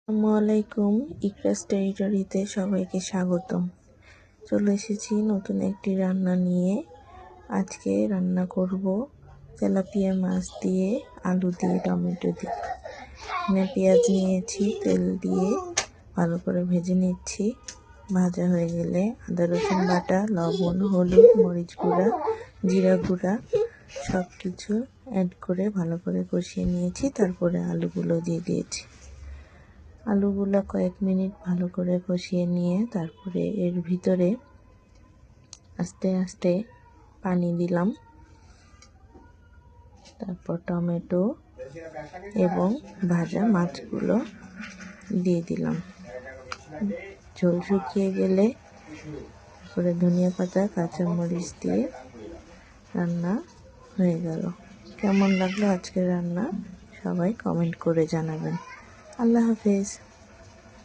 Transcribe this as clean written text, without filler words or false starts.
আসসালামু আলাইকুম। ইকরাস টেরিটরিতে সবাইকে স্বাগতম। চলে এসেছি নতুন একটি রান্না নিয়ে। আজকে রান্না করব তেলাপিয়া মাছ দিয়ে, আলু দিয়ে, টমেটো দিয়ে। এখানে পেঁয়াজ নিয়েছি, তেল দিয়ে ভালো করে ভেজে নিচ্ছি। ভাজা হয়ে গেলে আদা রসুন বাটা, লবণ, হলুদ, মরিচ গুঁড়া, জিরা গুঁড়া সব কিছু অ্যাড করে ভালো করে কষিয়ে নিয়েছি। তারপরে আলুগুলো দিয়ে দিয়েছি। আলুগুলো কয়েক মিনিট ভালো করে কষিয়ে নিয়ে তারপরে এর ভিতরে আস্তে আস্তে পানি দিলাম। তারপর টমেটো এবং ভাজা মাছগুলো দিয়ে দিলাম। ঝোল শুকিয়ে গেলে তারপরে ধনিয়া পাতা, কাঁচামরিচ দিয়ে রান্না হয়ে গেল। কেমন লাগলো আজকের রান্না সবাই কমেন্ট করে জানাবেন। আল্লাহ হাফেজ।